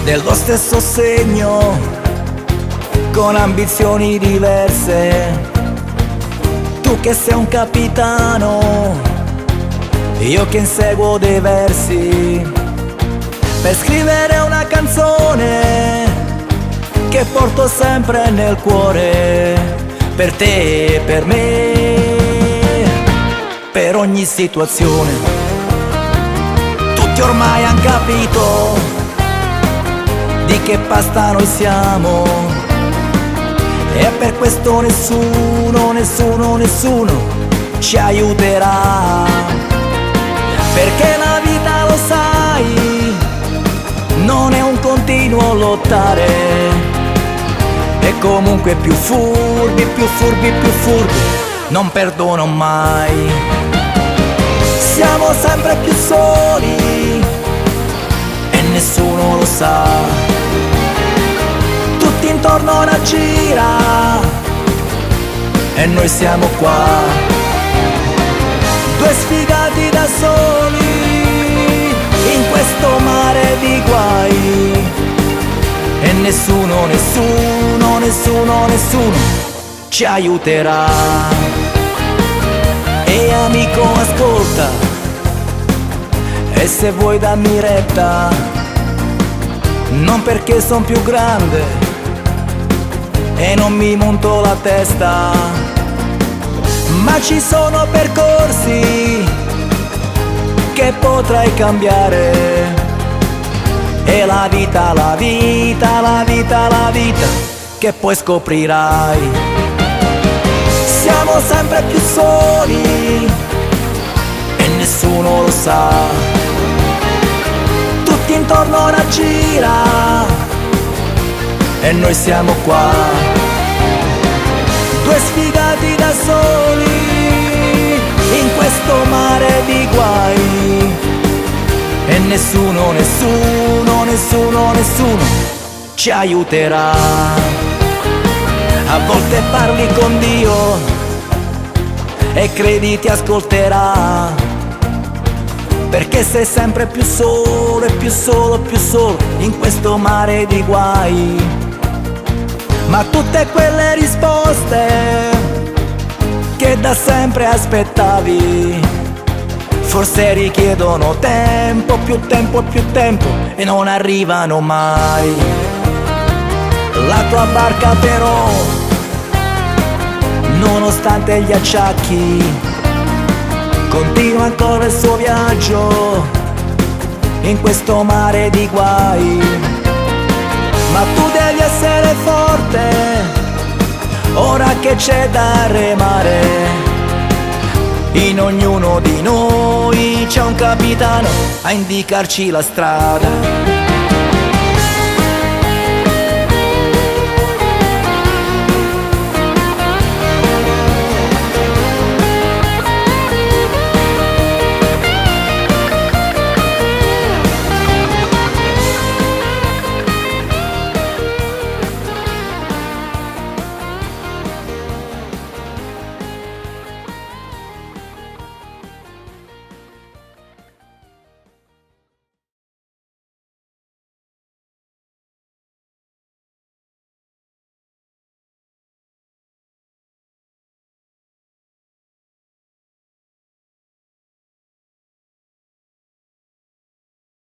dello stesso segno, con ambizioni diverse. Tu che sei un capitano, io che inseguo dei versi, per scrivere una canzone che porto sempre nel cuore, per te e per me, per ogni situazione. Tutti ormai han capito di che pasta noi siamo, e per questo nessuno, nessuno, nessuno ci aiuterà, perché la vita, lo sai, non è un continuo lottare, e comunque più furbi, più furbi, più furbi non perdono mai. Siamo sempre più soli e nessuno lo sa, tutti intorno una gira e noi siamo qua, due sfigati da soli in questo mare di guai, e nessuno, nessuno, nessuno, nessuno ci aiuterà. E amico, ascolta, e se vuoi dammi retta, non perché son più grande e non mi monto la testa, ma ci sono percorsi che potrai cambiare, e la vita, la vita, la vita, la vita che poi scoprirai. Siamo sempre più soli e nessuno lo sa, tutti intorno a una gira e noi siamo qua, due sfigati da soli in questo mare di guai, e nessuno, nessuno, nessuno, nessuno ci aiuterà. A volte parli con Dio e credi ti ascolterà, perché sei sempre più solo e più solo, più solo in questo mare di guai. Ma tutte quelle risposte che da sempre aspettavi, forse richiedono tempo, più tempo e più tempo, e non arrivano mai. La tua barca però, nonostante gli acciacchi, continua ancora il suo viaggio in questo mare di guai. Ma tu devi essere forte, ora che c'è da remare. In ognuno di noi c'è un capitano a indicarci la strada.